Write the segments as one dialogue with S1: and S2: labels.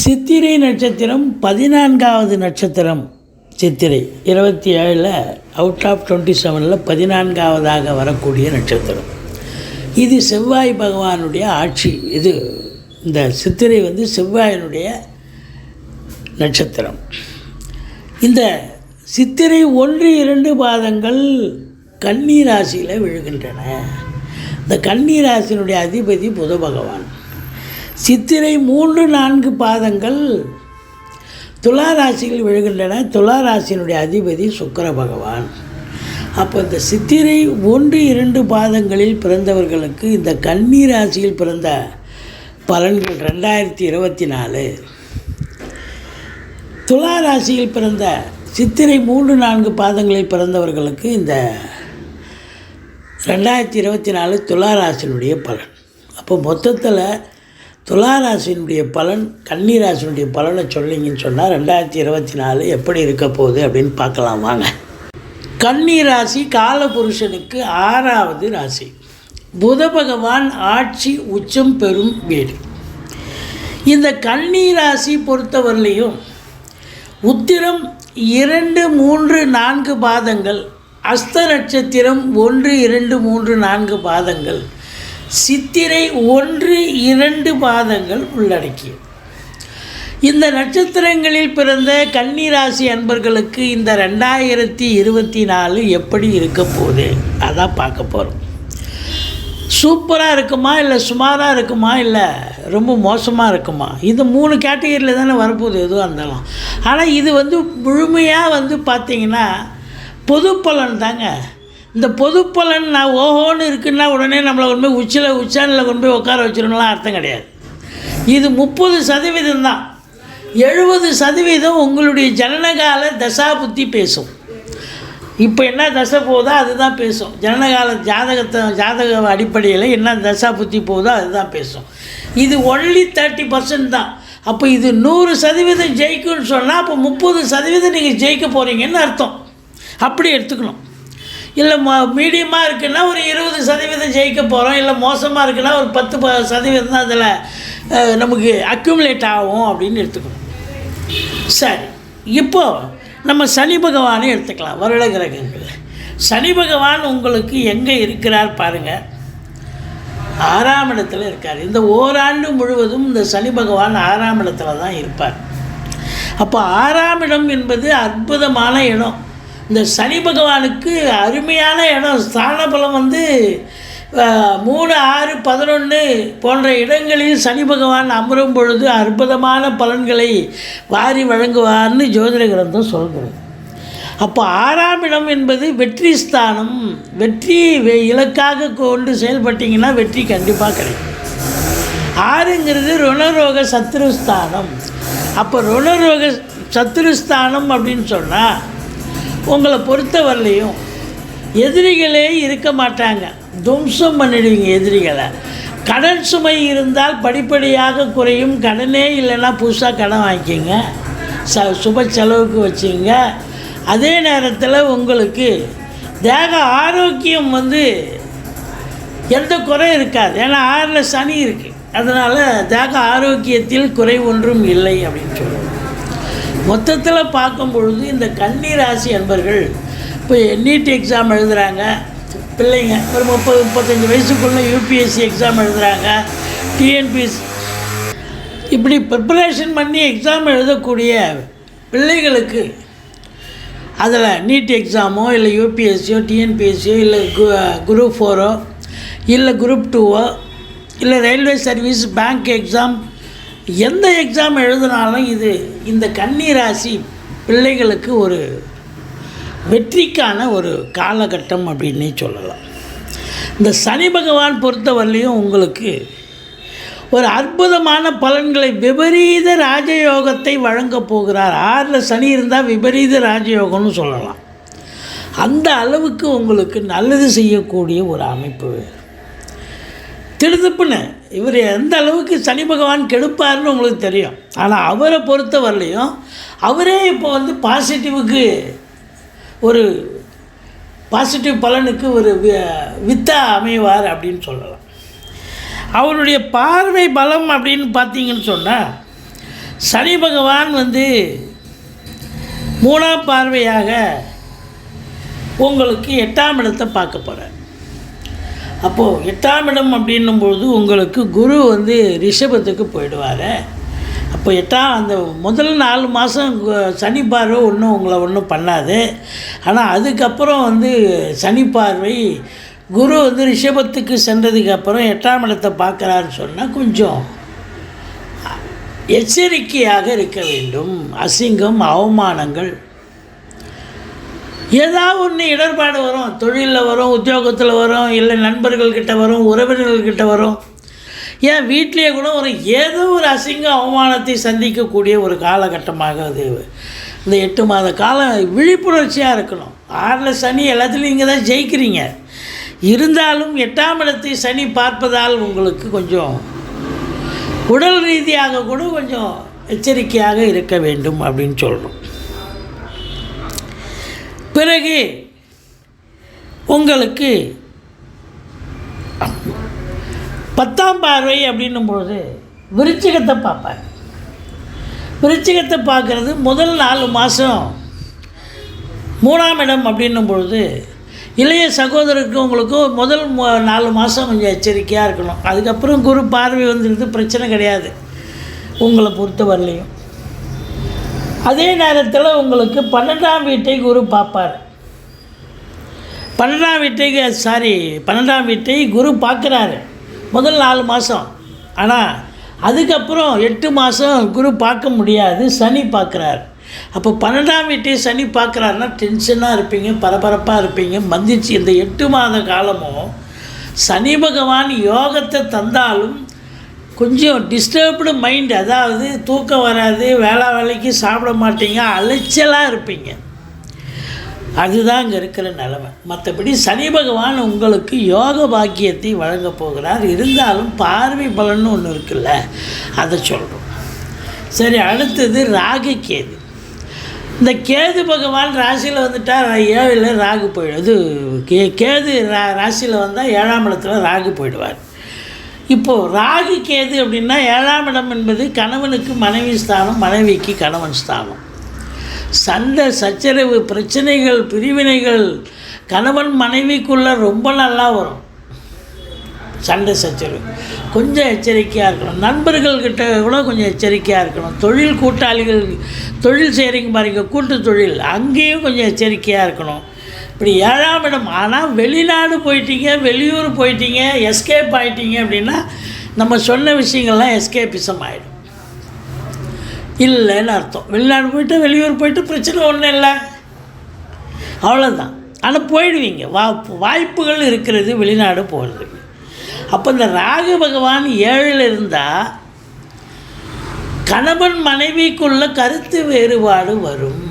S1: சித்திரை நட்சத்திரம் 14வது நட்சத்திரம். சித்திரை 27 out of 27 14வதாக வரக்கூடிய நட்சத்திரம். இது செவ்வாய் பகவானுடைய ஆட்சி. இது இந்த சித்திரை செவ்வாயினுடைய நட்சத்திரம். இந்த சித்திரை 1-2 பாதங்கள் கன்னி ராசியில் விழுகின்றன. இந்த கன்னி ராசியினுடைய அதிபதி புத பகவான். சித்திரை 3-4 பாதங்கள் துலா ராசியில் விழுகின்றன. துலா ராசியினுடைய அதிபதி சுக்கிர பகவான். அப்போ இந்த சித்திரை 1-2 பாதங்களில் பிறந்தவர்களுக்கு இந்த கன்னி ராசியில் பிறந்த பலன்கள் 2024. துலா ராசியில் பிறந்த சித்திரை 3-4 பாதங்களில் பிறந்தவர்களுக்கு இந்த 2024 துலா ராசியினுடைய பலன். அப்போ மொத்தத்தில் துலா ராசியினுடைய பலன் கன்னி ராசியினுடைய பலனை சொல்லிங்கன்னு சொன்னால் 2024 எப்படி இருக்க போகுது அப்படின்னு பார்க்கலாம் வாங்க. கன்னி ராசி காலபுருஷனுக்கு 6வது ராசி. புத பகவான் ஆட்சி உச்சம் பெறும் வீடு. இந்த கன்னி ராசி பொறுத்தவரையிலையும் உத்திரம் 2, 3, 4 பாதங்கள், அஸ்த நட்சத்திரம் 1, 2, 3, 4 பாதங்கள், சித்திரை 1, 2 பாதங்கள் உள்ளடக்கிய இந்த நட்சத்திரங்களில் பிறந்த கன்னி ராசி அன்பர்களுக்கு இந்த 2024 எப்படி இருக்க போகுது அதான் பார்க்க போகிறோம். சூப்பராக இருக்குமா, இல்லை சுமாராக இருக்குமா, இல்லை ரொம்ப மோசமாக இருக்குமா? இது 3 கேட்டகரியில் தானே வரப்போகுது எதுவாக இருந்தாலும். ஆனால் இது முழுமையாக பார்த்திங்கன்னா பொது பலன் தாங்க. இந்த பொது பலன் நான் ஓஹோன்னு இருக்குன்னா உடனே நம்மளை கொண்டு போய் உச்சானில் கொண்டு போய் உட்கார வச்சிடணும்லாம் அர்த்தம் கிடையாது. இது 30% தான். 70% உங்களுடைய ஜனனகால தசா புத்தி பேசும். இப்போ என்ன தசை போகுதோ அதுதான் பேசும். ஜனனகால ஜாதக அடிப்படையில் என்ன தசா புத்தி போகுதோ அதுதான் பேசும். இது ஒன்லி 30% தான். அப்போ இது 100% ஜெயிக்கும்னு சொன்னால் அப்போ 30% நீங்கள் ஜெயிக்க போகிறீங்கன்னு அர்த்தம். அப்படி எடுத்துக்கணும். இல்லை மீடியமாக இருக்குன்னா ஒரு 20% ஜெயிக்க போகிறோம். இல்லை மோசமாக இருக்குன்னா ஒரு 10% தான் அதில் நமக்கு அக்யூமுலேட் ஆகும் அப்படின்னு எடுத்துக்கணும். சரி, இப்போது நம்ம சனி பகவானை எடுத்துக்கலாம். வருட கிரகங்கள் சனி பகவான் உங்களுக்கு எங்கே இருக்கிறார் பாருங்கள். 6ஆம் இடத்துல இருக்கார். இந்த ஓராண்டு முழுவதும் இந்த சனி பகவான் 6ஆம் இடத்துல தான் இருப்பார். அப்போ 6ஆம் இடம் என்பது அற்புதமான இடம். இந்த சனி பகவானுக்கு அருமையான இடம். ஸ்தான பலம் 3, 6, 11 போன்ற இடங்களில் சனி பகவான் அமரும் பொழுது அற்புதமான பலன்களை வாரி வழங்குவார்னு ஜோதிட கிரந்தம் சொல்கிறது. அப்போ 6ஆம் இடம் என்பது வெற்றி ஸ்தானம். வெற்றி இலக்காக கொண்டு செயல்பட்டிங்கன்னா வெற்றி கண்டிப்பாக கிடைக்கும். 6ங்கிறது ருணரோக சத்ருஸ்தானம். அப்போ ருணரோக சத்ருஸ்தானம் அப்படின்னு சொன்னால் உங்களை பொறுத்தவரையிலையும் எதிரிகளே இருக்க மாட்டாங்க. துவம்சம் பண்ணிடுவீங்க எதிரிகளை. கடன் சுமை இருந்தால் படிப்படியாக குறையும். கடனே இல்லைன்னா புதுசாக கடன் வாங்கிக்கிங்க, சுப செலவுக்கு வச்சுங்க. அதே நேரத்தில் உங்களுக்கு தேக ஆரோக்கியம் எந்த குறை இருக்காது. ஏன்னா 6ல் சனி இருக்குது. அதனால் தேக ஆரோக்கியத்தில் குறை ஒன்றும் இல்லை அப்படின்னு சொல்லுவோம். மொத்தத்தில் பார்க்கும் பொழுது இந்த கன்னி ராசி அன்பர்கள் இப்போ நீட் எக்ஸாம் எழுதுகிறாங்க பிள்ளைங்க. ஒரு 30-35 வயசுக்குள்ளே யூபிஎஸ்சி எக்ஸாம் எழுதுகிறாங்க, டிஎன்பிஎஸ்சி இப்படி ப்ரிப்பரேஷன் பண்ணி எக்ஸாம் எழுதக்கூடிய பிள்ளைகளுக்கு அதில் நீட் எக்ஸாமோ இல்லை யூபிஎஸ்சியோ டிஎன்பிஎஸ்சியோ இல்லை குரூப் 4ஓ இல்லை குரூப் 2ஓ இல்லை ரயில்வே சர்வீஸ் பேங்க் எக்ஸாம் எந்த எக்ஸாம் எழுதினாலும் இந்த கன்னி ராசி பிள்ளைகளுக்கு ஒரு வெற்றிக்கான ஒரு காலகட்டம் அப்படின்னே சொல்லலாம். இந்த சனி பகவான் பொறுத்தவரையிலையும் உங்களுக்கு ஒரு அற்புதமான பலன்களை விபரீத ராஜயோகத்தை வழங்கப் போகிறார். 6ல் சனி இருந்தால் விபரீத ராஜயோகம்னு சொல்லலாம். அந்த அளவுக்கு உங்களுக்கு நல்லது செய்யக்கூடிய ஒரு அமைப்பு. திடுதுப்புன்னு இவர் எந்த அளவுக்கு சனி பகவான் கெடுப்பார்னு உங்களுக்கு தெரியும். ஆனால் அவரை பொறுத்த வரலையும் அவரே இப்போ பாசிட்டிவுக்கு ஒரு பாசிட்டிவ் பலனுக்கு ஒரு வித்தா அமைவார் அப்படின்னு சொல்லலாம். அவருடைய பார்வை பலம் அப்படின்னு பார்த்தீங்கன்னு சொன்னால் சனி பகவான் வந்து 3ஆம் பார்வையாக உங்களுக்கு 8ஆம் இடத்தை பார்க்க போகிறார். அப்போது 8ஆம் இடம் அப்படின்னும்பொழுது உங்களுக்கு குரு வந்து ரிஷபத்துக்கு போயிடுவார். அப்போ அந்த முதல் 4 மாதம் சனி பார்வை ஒன்றும் பண்ணாது. ஆனால் அதுக்கப்புறம் வந்து சனி பார்வை குரு வந்து ரிஷபத்துக்கு சென்றதுக்கப்புறம் 8ஆம் இடத்தை பார்க்குறாருன்னு சொன்னால் கொஞ்சம் எச்சரிக்கையாக இருக்க வேண்டும். அசிங்கம், அவமானங்கள், ஏதாவது ஒன்று இடர்பாடு வரும். தொழிலில் வரும், உத்தியோகத்தில் வரும், இல்லை நண்பர்கள்கிட்ட வரும், உறவினர்கள்கிட்ட வரும், ஏன் வீட்டிலேயே கூட ஏதோ ஒரு அசிங்க அவமானத்தை சந்திக்கக்கூடிய ஒரு காலகட்டமாக அது இந்த 8 மாத காலம் விழிப்புணர்ச்சியாக இருக்கணும். 6ல் சனி எல்லாத்துலேயும் நீங்கள் தான் ஜெயிக்கிறீங்க. இருந்தாலும் 8ஆம் இடத்தை சனி பார்ப்பதால் உங்களுக்கு கொஞ்சம் உடல் ரீதியாக கூட கொஞ்சம் எச்சரிக்கையாக இருக்க வேண்டும் அப்படின்னு சொல்கிறோம். பிறகு உங்களுக்கு 10ஆம் பார்வை அப்படின்னும்பொழுது விருச்சிகத்தை பார்ப்பார். விருச்சிகத்தை பார்க்குறது முதல் 4 மாதம் 3ஆம் இடம் அப்படின்னும் பொழுது இளைய சகோதரருக்கு உங்களுக்கு முதல் 4 மாதம் கொஞ்சம் எச்சரிக்கையாக இருக்கணும். அதுக்கப்புறம் குரு பார்வை வந்துடுது, பிரச்சனை கிடையாது உங்களை பொறுத்த வரலையும். அதே நேரத்தில் உங்களுக்கு 12ஆம் வீட்டை குரு பார்ப்பார். 12ஆம் வீட்டை குரு பார்க்குறாரு முதல் 4 மாதம். ஆனால் அதுக்கப்புறம் 8 மாதம் குரு பார்க்க முடியாது, சனி பார்க்குறாரு. அப்போ 12ஆம் வீட்டை சனி பார்க்குறாருன்னா டென்ஷனாக இருப்பீங்க, பரபரப்பாக இருப்பீங்க. மந்திச்சு இந்த 8 மாத காலமும் சனி பகவான் யோகத்தை தந்தாலும் கொஞ்சம் டிஸ்டர்ப்டு மைண்ட், அதாவது தூக்கம் வராது, வேலைக்கு சாப்பிட மாட்டீங்க, அலைச்சலாக இருப்பீங்க. அதுதான் இங்கே இருக்கிற நிலைமை. மற்றபடி சனி பகவான் உங்களுக்கு யோக பாக்கியத்தை வழங்க போகிறார். இருந்தாலும் பார்வை பலன்னு ஒன்று இருக்குல்ல, அதை சொல்கிறோம். சரி, அடுத்தது ராகு கேது. இந்த கேது பகவான் ராசியில் வந்துட்டால் 7ல் ராகு போயிடும். இது கேது ராசியில் வந்தால் 7ஆம் இடத்துல ராகு போயிடுவார். இப்போது ராகு கேது அப்படின்னா 7ஆம் இடம் என்பது கணவனுக்கு மனைவி ஸ்தானம், மனைவிக்கு கணவன் ஸ்தானம். சண்டை சச்சரவு, பிரச்சனைகள், பிரிவினைகள் கணவன் மனைவிக்குள்ளே ரொம்ப நல்லா வரும். சண்டை சச்சரவு கொஞ்சம் எச்சரிக்கையாக இருக்கணும். நண்பர்கள்கிட்ட கூட கொஞ்சம் எச்சரிக்கையாக இருக்கணும். தொழில் கூட்டாளிகள், தொழில் செய்கிறீங்க பாருங்க, கூட்டு தொழில், அங்கேயும் கொஞ்சம் எச்சரிக்கையாக இருக்கணும். இப்படி 7ஆம் இடம். ஆனால் வெளிநாடு போயிட்டீங்க, வெளியூர் போயிட்டீங்க, எஸ்கேப் ஆகிட்டீங்க அப்படின்னா நம்ம சொன்ன விஷயங்கள்லாம் எஸ்கேப்பிசம் ஆகிடும் இல்லைன்னு அர்த்தம். வெளிநாடு போய்ட்டு வெளியூர் போய்ட்டு பிரச்சனை ஒன்றும் இல்லை, அவ்வளோதான். ஆனால் போயிடுவீங்க, வாய்ப்புகள் இருக்கிறது வெளிநாடு போகிறதுக்கு. அப்போ இந்த ராகு பகவான் 7ல் இருந்தால் கணவன் மனைவிக்குள்ள கருத்து வேறுபாடு வரும்,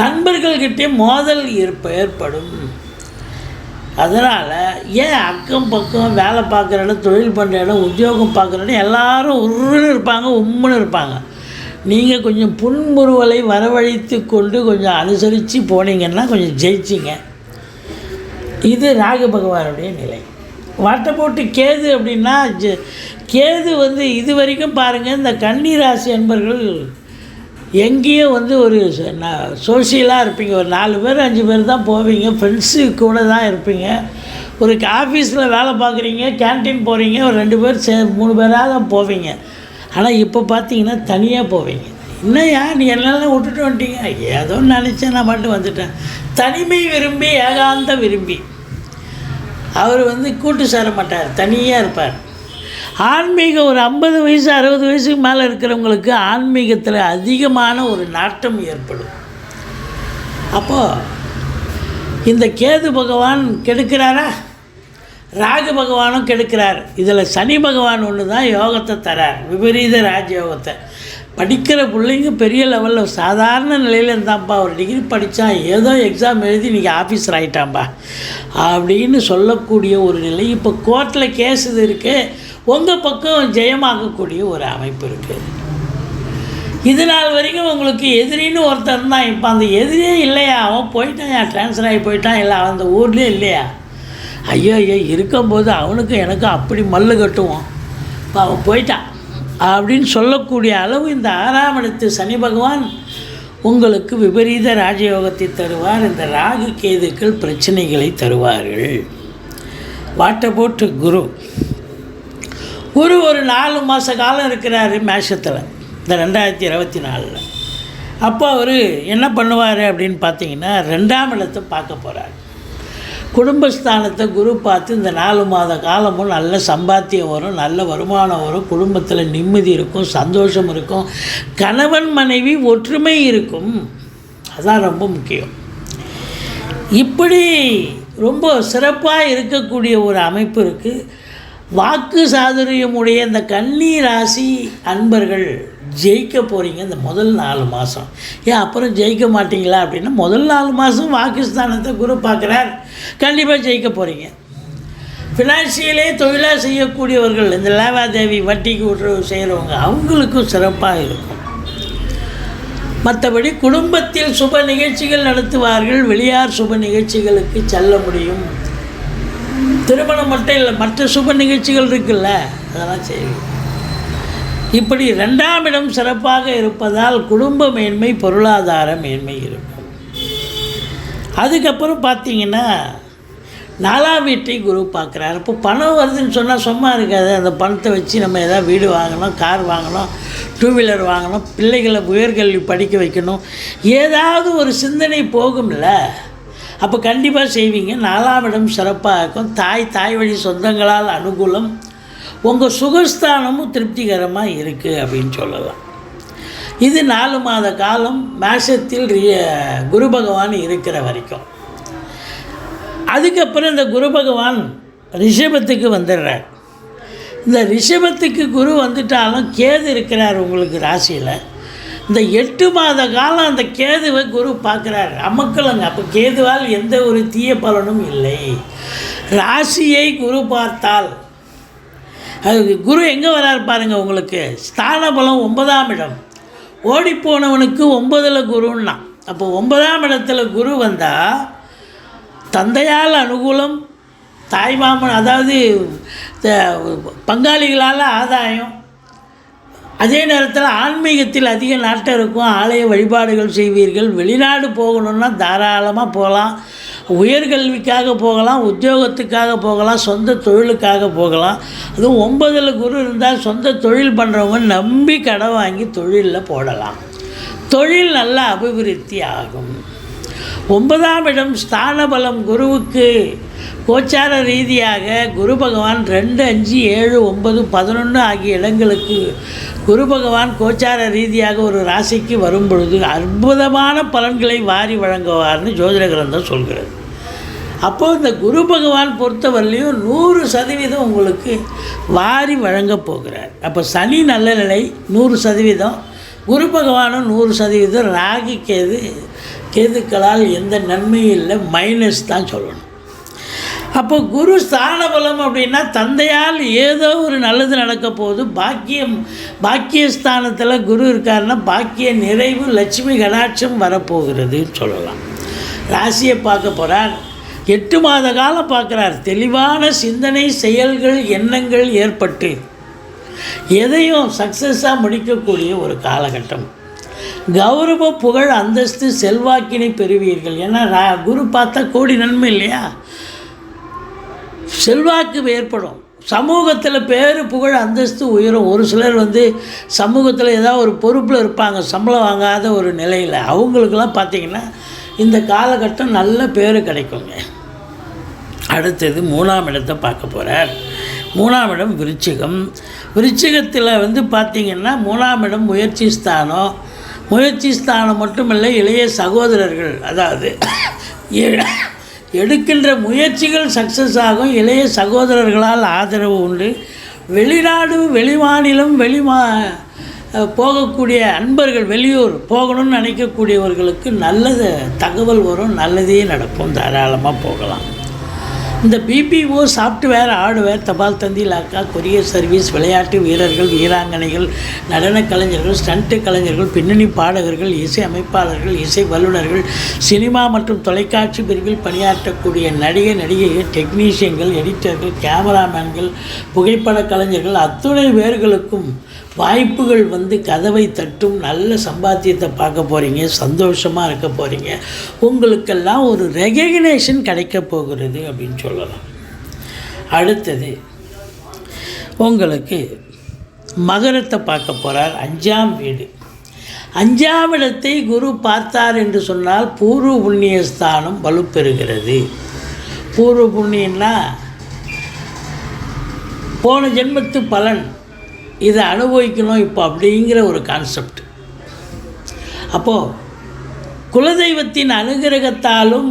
S1: நண்பர்கள்கிட்டே மோதல் ஏற்படும். அதனால் ஏன் அக்கம் பக்கம் வேலை பார்க்குற இடம், தொழில் பண்ணுற இடம், உத்தியோகம் பார்க்குற இடம் எல்லோரும் உருன்னு இருப்பாங்க, உம்முன்னு இருப்பாங்க. நீங்கள் கொஞ்சம் புன்முறுவலை வரவழைத்து கொண்டு கொஞ்சம் அனுசரித்து போனீங்கன்னா கொஞ்சம் ஜெயிச்சிங்க. இது ராகு பகவானுடைய நிலை. வாட்டை போட்டு கேது அப்படின்னா கேது வந்து இது வரைக்கும் பாருங்கள், இந்த கன்னி ராசி என்பர்கள் எங்கேயும் வந்து ஒரு சோஷியலாக இருப்பீங்க. ஒரு 4 பேர் 5 பேர் தான் போவீங்க, ஃப்ரெண்ட்ஸு கூட தான் இருப்பீங்க. ஒரு ஆஃபீஸில் வேலை பார்க்குறீங்க, கேன்டீன் போகிறீங்க, ஒரு 2 பேர் 3 பேராக தான் போவீங்க. ஆனால் இப்போ பார்த்தீங்கன்னா தனியாக போவீங்க. என்னையா நீ என்னெல்லாம் விட்டுட்டு வந்துட்டீங்க? ஏதோ நினச்சேன், நான் மட்டும் வந்துட்டேன். தனிமை விரும்பி, ஏகாந்த விரும்பி அவர் வந்து கூட்டு சேர மாட்டார், தனியாக இருப்பார். ஆன்மீகம் ஒரு 50 வயசு 60 வயசுக்கு மேலே இருக்கிறவங்களுக்கு ஆன்மீகத்தில் அதிகமான ஒரு நாட்டம் ஏற்படும். அப்போது இந்த கேது பகவான் கெடுக்கிறாரா, ராகு பகவானும் கெடுக்கிறார். இதில் சனி பகவான் ஒன்று தான் யோகத்தை தரார், விபரீத ராஜயோகத்தை. படிக்கிற பிள்ளைங்க பெரிய லெவலில் சாதாரண நிலையில் இருந்தான்ப்பா, ஒரு டிகிரி படித்தான், ஏதோ எக்ஸாம் எழுதி இன்றைக்கி ஆஃபீஸர் ஆகிட்டான்ப்பா அப்படின்னு சொல்லக்கூடிய ஒரு நிலை. இப்போ கோர்ட்டில் கேஸ் இது இருக்குது, உங்கள் பக்கம் ஜெயமாகக்கூடிய ஒரு அமைப்பு இருக்குது. இது நாள் வரைக்கும் உங்களுக்கு எதிரின்னு ஒருத்தர் தான், இப்போ அந்த எதிரியே இல்லையா, அவன் போயிட்டான், ட்ரான்ஸ்ஃபர் ஆகி போயிட்டான், இல்லை அந்த ஊர்லேயே இல்லையா. ஐயோ இருக்கும்போது அவனுக்கும் எனக்கும் அப்படி மல்லு கட்டுவோம், இப்போ அவன் போயிட்டான் அப்படின்னு சொல்லக்கூடிய அளவு இந்த 6ஆம் இடத்து சனி பகவான் உங்களுக்கு விபரீத ராஜயோகத்தை தருவார். இந்த ராகு கேதுக்கள் பிரச்சனைகளை தருவார்கள். வாட்டை போட்டு குரு ஒரு 4 மாத காலம் இருக்கிறாரு மேஷத்தில் இந்த 2024. அப்போ அவர் என்ன பண்ணுவார் அப்படின்னு பார்த்தீங்கன்னா 2ஆம் இடத்தை பார்க்க போகிறார். குடும்பஸ்தானத்தை குரு பார்த்து இந்த 4 மாத காலமும் நல்ல சம்பாத்தியம் வரும், நல்ல வருமானம் வரும், குடும்பத்தில் நிம்மதி இருக்கும், சந்தோஷம் இருக்கும், கணவன் மனைவி ஒற்றுமை இருக்கும். அதுதான் ரொம்ப முக்கியம். இப்படி ரொம்ப சிறப்பாக இருக்கக்கூடிய ஒரு அமைப்பு இருக்குது. வாக்கு சாதுரியமுடைய இந்த கன்னி ராசி அன்பர்கள் ஜெயிக்க போகிறீங்க இந்த முதல் 4 மாதம். ஏன் அப்புறம் ஜெயிக்க மாட்டிங்களா அப்படின்னா, முதல் 4 மாதம் வாக்குஸ்தானத்தை குரு பார்க்குறார், கண்டிப்பாக ஜெயிக்க போகிறீங்க. ஃபினான்ஷியலே தொழிலாக செய்யக்கூடியவர்கள், இந்த லேவாதேவி வட்டிக்கு விட்டு செய்கிறவங்க, அவங்களுக்கும் சிறப்பாக இருக்கும். மற்றபடி குடும்பத்தில் சுப நிகழ்ச்சிகள் நடத்துவார்கள். வெளியார் சுப நிகழ்ச்சிகளுக்கு செல்ல முடியும். திருமணம் மட்டும் இல்லை, மற்ற சுப நிகழ்ச்சிகள் இருக்குல்ல, அதெல்லாம் செய்வீங்க. இப்படி 2ஆம் இடம் சிறப்பாக இருப்பதால் குடும்ப மேன்மை, பொருளாதார மேன்மை இருக்கும். அதுக்கப்புறம் பார்த்தீங்கன்னா 4ஆம் வீட்டை குரு பார்க்குறாரு. இப்போ பணம் வருதுன்னு சொன்னால் சும்மா இருக்காது. அந்த பணத்தை வச்சு நம்ம எதாவது வீடு வாங்கணும், கார் வாங்கணும், 2 வீலர் வாங்கணும், பிள்ளைகளை உயர்கல்வி படிக்க வைக்கணும், ஏதாவது ஒரு சிந்தனை போகும்ல. அப்போ கண்டிப்பாக செய்வீங்க. 4ஆம் இடம் சிறப்பாக இருக்கும். தாய் வழி சொந்தங்களால் அனுகூலம். உங்கள் சுகஸ்தானமும் திருப்திகரமாக இருக்குது அப்படின்னு சொல்லலாம். இது 4 மாத காலம் மேஷத்தில் குரு பகவான் இருக்கிற வரைக்கும். அதுக்கப்புறம் இந்த குரு பகவான் ரிஷபத்துக்கு வந்துடுறார். இந்த ரிஷபத்துக்கு குரு வந்துட்டாலும் கேது இருக்கிறார் உங்களுக்கு ராசியில். இந்த 8 மாத காலம் அந்த கேதுவை குரு பார்க்குறாரு. அமக்கலங்க. அப்போ கேதுவால் எந்த ஒரு தீய பலனும் இல்லை. ராசியை குரு பார்த்தால் அது குரு எங்கே வராரு பாருங்கள். உங்களுக்கு ஸ்தான பலம் 9ஆம் இடம். ஓடிப்போனவனுக்கு 9ல் குருன்னா, அப்போ 9ஆம் இடத்துல குரு வந்தால் தந்தையால் அனுகூலம், தாய்மாமன் அதாவது பங்காளிகளால் ஆதாயம், அதே நேரத்தில் ஆன்மீகத்தில் அதிக நாட்டம் இருக்கும். ஆலய வழிபாடுகள் செய்வீர்கள். வெளிநாடு போகணுன்னா தாராளமாக போகலாம். உயர்கல்விக்காக போகலாம், உத்தியோகத்துக்காக போகலாம், சொந்த தொழிலுக்காக போகலாம். அதுவும் 9ல் குரு இருந்தால் சொந்த தொழில் பண்ணுறவங்க நம்பி கடன் வாங்கி தொழிலில் போடலாம். தொழில் நல்ல அபிவிருத்தி ஆகும். 9ஆம் இடம் ஸ்தான பலம் குருவுக்கு கோச்சார ரீதியாக குரு பகவான் 2, 5, 7, 9, 11 ஆகிய இடங்களுக்கு குரு பகவான் கோச்சார ரீதியாக ஒரு ராசிக்கு வரும் பொழுது அற்புதமான பலன்களை வாரி வழங்குவார்னு ஜோதிட கிரந்தம் சொல்கிறது. அப்போது இந்த குரு பகவான் பொறுத்தவரையிலையும் 100% உங்களுக்கு வாரி வழங்கப் போகிறார். அப்போ சனி நல்ல நிலை 100%, குரு பகவானும் 100%. ராகி கேதுக்களால் எந்த நன்மையும் இல்லை, மைனஸ் தான் சொல்லணும். அப்போ குரு ஸ்தான பலம் அப்படின்னா தந்தையால் ஏதோ ஒரு நல்லது நடக்க போகுது. பாக்கியஸ்தானத்தில் குரு இருக்காருன்னா பாக்கிய நிறைவு, லட்சுமி கடாட்சம் வரப்போகிறதுன்னு சொல்லலாம். ராசியை பார்க்க போகிறார். 8 மாத காலம் பார்க்குறார். தெளிவான சிந்தனை, செயல்கள், எண்ணங்கள் ஏற்பட்டு எதையும் சக்ஸஸாக முடிக்கக்கூடிய ஒரு காலகட்டம். கௌரவ, புகழ், அந்தஸ்து, செல்வாக்கினை பெறுவீர்கள். ஏன்னா குரு பார்த்தா கோடி நன்மை இல்லையா. செல்வாக்கு ஏற்படும். சமூகத்தில் பேர், புகழ், அந்தஸ்து உயரும். ஒரு சிலர் சமூகத்தில் ஏதாவது ஒரு பொறுப்பில் இருப்பாங்க, சம்பளம் வாங்காத ஒரு நிலையில். அவங்களுக்கெல்லாம் பார்த்திங்கன்னா இந்த காலகட்டம் நல்ல பேர் கிடைக்குங்க. அடுத்தது 3ஆம் இடத்தை பார்க்க போகிறார். 3ஆம் இடம் விருச்சிகம். விருச்சிகத்தில் பார்த்திங்கன்னா 3ஆம் இடம் முயற்சி ஸ்தானம். முயற்சி ஸ்தானம் மட்டுமில்லை, இளைய சகோதரர்கள், அதாவது எடுக்கின்ற முயற்சிகள் சக்ஸஸ் ஆகும். இளைய சகோதரர்களால் ஆதரவு உண்டு. வெளிநாடு, வெளிமாநிலம், போகக்கூடிய அன்பர்கள், வெளியூர் போகணும்னு நினைக்கக்கூடியவர்களுக்கு நல்ல தகவல் வரும், நல்லதே நடக்கும், தாராளமாக போகலாம். இந்த பிபிஓ, சாஃப்ட்வேர், ஹார்ட்வேர், தபால் தந்தி, லாக்கா, கொரியர் சர்வீஸ், விளையாட்டு வீரர்கள், வீராங்கனைகள், நடன கலைஞர்கள், ஸ்டண்ட்டு கலைஞர்கள், பின்னணி பாடகர்கள், இசை அமைப்பாளர்கள், இசை வல்லுநர்கள், சினிமா மற்றும் தொலைக்காட்சி பிரிவில் பணியாற்றக்கூடிய நடிகைகள், டெக்னீஷியன்கள், எடிட்டர்கள், கேமராமேன்கள், புகைப்பட கலைஞர்கள் அத்துணை பேர்களுக்கும் வாய்ப்புகள் வந்து கதவை தட்டும். நல்ல சம்பாத்தியத்தை பார்க்க போகிறீங்க, சந்தோஷமாக இருக்க போகிறீங்க. உங்களுக்கெல்லாம் ஒரு ரெகக்னேஷன் கிடைக்க போகிறது அப்படின்னு சொல்லலாம். அடுத்தது உங்களுக்கு மகரத்தை பார்க்க போகிறார். 5ஆம் வீடு. 5ஆம் இடத்தை குரு பார்த்தார் என்று சொன்னால் பூர்வ புண்ணிய ஸ்தானம் வலுப்பெறுகிறது. பூர்வ புண்ணியன்னா போன ஜென்மத்து பலன், இதை அனுபவிக்கணும் இப்போ அப்படிங்கிற ஒரு கான்செப்ட். அப்போது குலதெய்வத்தின் அனுகிரகத்தாலும்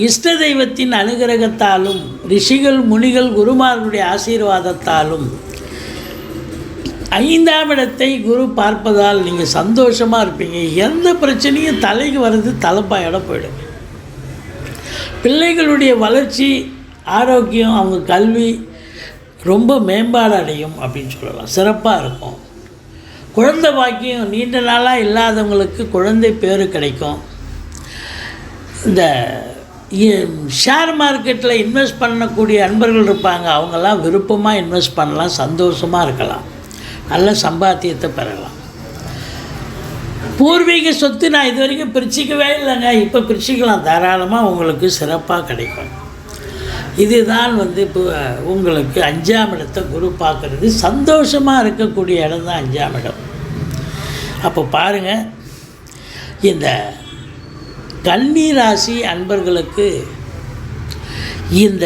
S1: இஷ்ட தெய்வத்தின் அனுகிரகத்தாலும் ரிஷிகள் முனிகள் குருமார்களுடைய ஆசீர்வாதத்தாலும் 5ஆம் இடத்தை குரு பார்ப்பதால் நீங்கள் சந்தோஷமாக இருப்பீங்க. எந்த பிரச்சனையும் தலைக்கு வர்றது தலைப்பாயோட போயிடுங்க. பிள்ளைகளுடைய வளர்ச்சி, ஆரோக்கியம், அவங்க கல்வி ரொம்ப மேம்பாடு அடையும் அப்படின்னு சொல்லலாம். சிறப்பாக இருக்கும். குழந்தை பாக்கியம் நீண்ட நாளாக இல்லாதவங்களுக்கு குழந்தை பேர் கிடைக்கும். இந்த ஷேர் மார்க்கெட்டில் இன்வெஸ்ட் பண்ணக்கூடிய அன்பர்கள் இருப்பாங்க, அவங்கெல்லாம் விருப்பமாக இன்வெஸ்ட் பண்ணலாம், சந்தோஷமாக இருக்கலாம், நல்ல சம்பாத்தியத்தை பெறலாம். பூர்வீக சொத்து நான் இது வரைக்கும் பிரிச்சிக்கவே இல்லைங்க, இப்போ பிரிச்சிக்கலாம், தாராளமாக உங்களுக்கு சிறப்பாக கிடைக்கும். இதுதான் வந்து இப்போ உங்களுக்கு 5ஆம் இடத்தை குரு பார்க்குறது. சந்தோஷமாக இருக்கக்கூடிய இடம் தான் 5ஆம் இடம். அப்போ பாருங்கள், இந்த கன்னி ராசி அன்பர்களுக்கு இந்த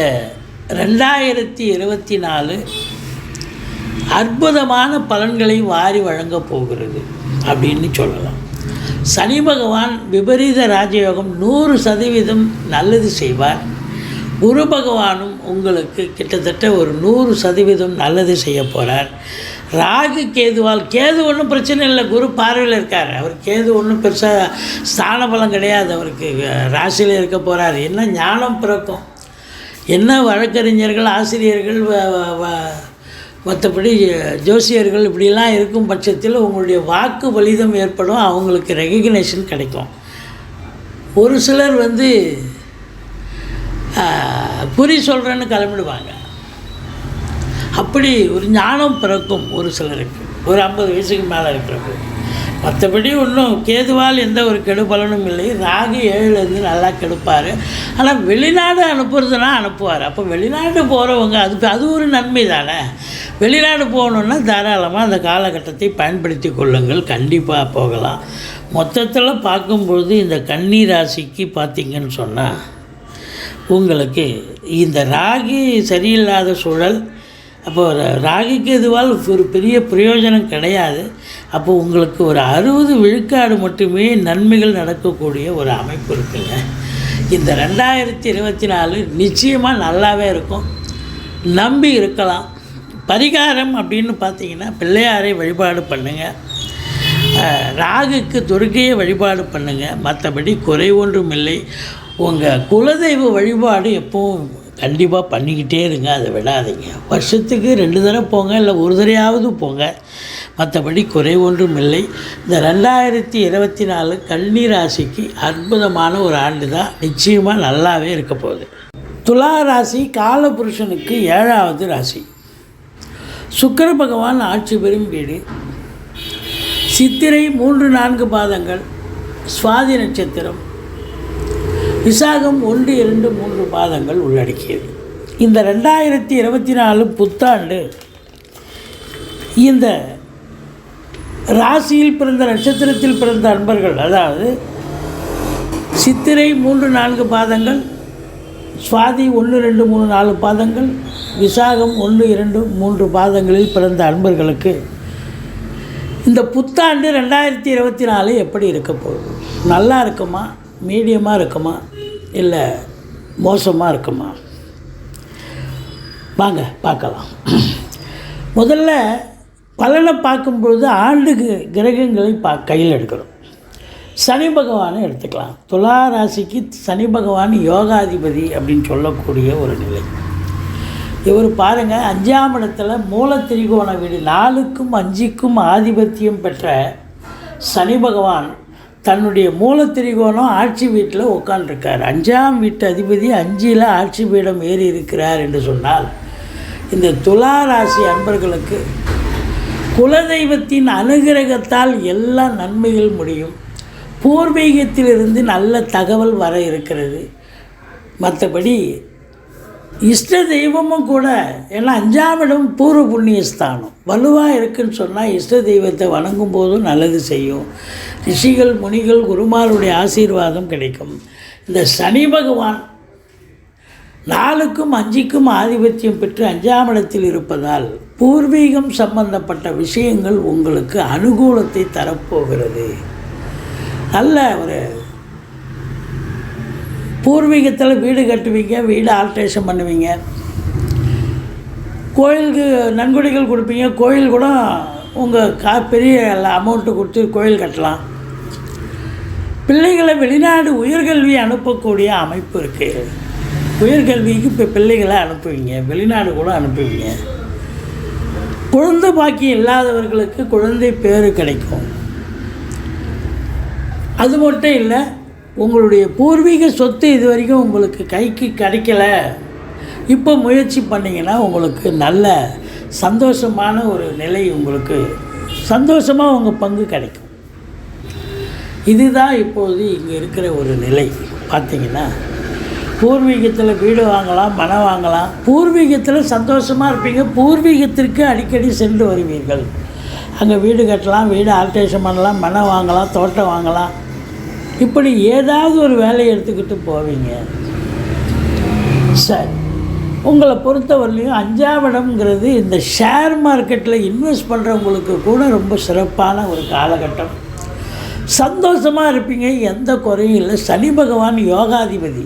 S1: 2024 அற்புதமான பலன்களை வாரி வழங்கப் போகிறது அப்படின்னு சொல்லலாம். சனி பகவான் விபரீத ராஜயோகம் 100% நல்லது செய்வார். குரு பகவானும் உங்களுக்கு கிட்டத்தட்ட ஒரு 100% நல்லது செய்ய போகிறார். ராகு கேதுவால், கேது ஒன்றும் பிரச்சனை இல்லை, குரு பார்வையில் இருக்கார். அவர் கேது ஒன்றும் பெருசாக ஸ்தான பலம் கிடையாது, அவருக்கு ராசியில் இருக்க போகிறார். என்ன ஞானம் பிறக்கும், என்ன வழக்கறிஞர்கள், ஆசிரியர்கள், மற்றபடி ஜோசியர்கள் இப்படிலாம் இருக்கும் பட்சத்தில் உங்களுடைய வாக்கு பலிதம் ஏற்படும், அவங்களுக்கு ரெகக்னேஷன் கிடைக்கும். ஒரு சிலர் வந்து குறி சொல்கிறேன்னு கிளம்பிடுவாங்க. அப்படி ஒரு ஞானம் பிறக்கும் ஒரு சிலருக்கு, ஒரு 50 வயசுக்கு மேலே இருக்கிறவங்க. மற்றபடி ஒன்றும் கேதுவால் எந்த ஒரு கெடு பலனும் இல்லை. ராகு 7லேருந்து நல்லா கெடுப்பார். ஆனால் வெளிநாடு அனுப்புறதுனா அனுப்புவார். அப்போ வெளிநாடு போகிறவங்க அது ஒரு நன்மை தானே. வெளிநாடு போகணுன்னா தாராளமாக அந்த காலகட்டத்தை பயன்படுத்தி கொள்ளுங்கள், கண்டிப்பாக போகலாம். மொத்தத்தில் பார்க்கும்பொழுது இந்த கன்னி ராசிக்கு பார்த்திங்கன்னு சொன்னால் உங்களுக்கு இந்த ராகு சரியில்லாத சூழல். அப்போது ராகுக்கு எதுவால் ஒரு பெரிய பிரயோஜனம் கிடையாது. அப்போது உங்களுக்கு ஒரு 60 விழுக்காடு மட்டுமே நன்மைகள் நடக்கக்கூடிய ஒரு அமைப்பு இருக்குங்க. இந்த 2024 நிச்சயமாக நல்லாவே இருக்கும், நம்பி இருக்கலாம். பரிகாரம் அப்படின்னு பார்த்தீங்கன்னா பிள்ளையாரை வழிபாடு பண்ணுங்கள், ராகுக்கு துர்க்கையை வழிபாடு பண்ணுங்கள். மற்றபடி குறை ஒன்றும் இல்லை. உங்கள் குலதெய்வ வழிபாடு எப்போவும் கண்டிப்பாக பண்ணிக்கிட்டே இருங்க, அதை விடாதீங்க. வருஷத்துக்கு 2 தடவை போங்க, இல்லை ஒரு தடவையாவது போங்க. மற்றபடி குறை ஒன்றும் இல்லை. இந்த 2024 கன்னி ராசிக்கு அற்புதமான ஒரு ஆண்டு தான், நிச்சயமாக நல்லாவே இருக்க போகுது. துலா ராசி காலபுருஷனுக்கு 7வது ராசி. சுக்கிர பகவான் ஆட்சி பெறும் வீடு. சித்திரை 3-4 பாதங்கள், சுவாதி நட்சத்திரம், விசாகம் 1-2-3 பாதங்கள் உள்ளடக்கியது. இந்த 2024 புத்தாண்டு இந்த ராசியில் பிறந்த நட்சத்திரத்தில் பிறந்த அன்பர்கள், அதாவது சித்திரை 3-4 பாதங்கள், சுவாதி 1-2-3-4 பாதங்கள், விசாகம் 1-2-3 பாதங்களில் பிறந்த அன்பர்களுக்கு இந்த புத்தாண்டு 2024 எப்படி இருக்க போகுது? நல்லா இருக்குமா, மீடியமாக இருக்குமா, இல்லை மோசமாக இருக்குமா? வாங்க பார்க்கலாம். முதல்ல பலனை பார்க்கும்பொழுது ஆண்டுக்கு கிரகங்களை கையில் எடுக்கணும். சனி பகவானை எடுத்துக்கலாம். துலா ராசிக்கு சனி பகவான் யோகாதிபதி அப்படின்னு சொல்லக்கூடிய ஒரு நிலை. இவர் பாருங்கள், 5ஆம் இடத்துல மூலத்திரிகோண வீடு, 4க்கும் 5க்கும் ஆதிபத்தியம் பெற்ற சனி பகவான் தன்னுடைய மூலத்திரிகோணம் ஆட்சி வீட்டில் உட்காண்டிருக்கார். 5ஆம் வீட்டு அதிபதி 5ல் ஆட்சி பீடம் ஏறி இருக்கிறார் என்று சொன்னால் இந்த துலா ராசி அன்பர்களுக்கு குலதெய்வத்தின் அனுகிரகத்தால் எல்லா நன்மைகள் முடியும். பூர்வீகத்திலிருந்து நல்ல தகவல் வர இருக்கிறது. மற்றபடி இஷ்ட தெய்வமும் கூட, ஏன்னா 5ஆம் இடம் பூர்வ புண்ணிய ஸ்தானம் வலுவாக இருக்குன்னு சொன்னால் இஷ்ட தெய்வத்தை வணங்கும் போதும் நல்லது செய்யும். ரிஷிகள் முனிகள் குருமாருடைய ஆசீர்வாதம் கிடைக்கும். இந்த சனி பகவான் 4க்கும் 5க்கும் ஆதிபத்தியம் பெற்று 5ஆம் இடத்தில் இருப்பதால் பூர்வீகம் சம்பந்தப்பட்ட விஷயங்கள் உங்களுக்கு அனுகூலத்தை தரப்போகிறது. நல்ல ஒரு பூர்வீகத்தில் வீடு கட்டுவீங்க, வீடு ஆல்ட்ரேஷன் பண்ணுவீங்க, கோயிலுக்கு நன்கொடைகள் கொடுப்பீங்க, கோயில் கூட உங்கள் பெரிய அமௌண்ட்டு கொடுத்து கோயில் கட்டலாம். பிள்ளைகளை வெளிநாடு உயர்கல்வி அனுப்பக்கூடிய அமைப்பு இருக்குது. உயர்கல்விக்கு இப்போ பிள்ளைகளை அனுப்புவீங்க, வெளிநாடு கூட அனுப்புவீங்க. குழந்தை பாக்கியம் இல்லாதவர்களுக்கு குழந்தை பேறு கிடைக்கும். அது மட்டும் இல்லை, உங்களுடைய பூர்வீக சொத்து இது வரைக்கும் உங்களுக்கு கைக்கு கிடைக்கல, இப்போ முயற்சி பண்ணிங்கன்னா உங்களுக்கு நல்ல சந்தோஷமான ஒரு நிலை, உங்களுக்கு சந்தோஷமாக உங்கள் பங்கு கிடைக்கும். இதுதான் இப்போது இங்கே இருக்கிற ஒரு நிலை. பார்த்திங்கன்னா பூர்வீகத்தில் வீடு வாங்கலாம், மனம் வாங்கலாம், பூர்வீகத்தில் சந்தோஷமாக இருப்பீங்க. பூர்வீகத்திற்கு அடிக்கடி சென்று வருவீர்கள். அங்கே வீடு கட்டலாம், வீடு ஆல்ட்ரேஷன் பண்ணலாம், மனம் வாங்கலாம், தோட்டம் வாங்கலாம், இப்படி ஏதாவது ஒரு வேலையை எடுத்துக்கிட்டு போவீங்க. சரி, உங்களை பொறுத்தவரையிலையும் 5ஆம் இடம்ங்கிறது இந்த ஷேர் மார்க்கெட்டில் இன்வெஸ்ட் பண்ணுறவங்களுக்கு கூட ரொம்ப சிறப்பான ஒரு காலகட்டம். சந்தோஷமாக இருப்பீங்க, எந்த குறையும் இல்லை. சனி பகவான் யோகாதிபதி,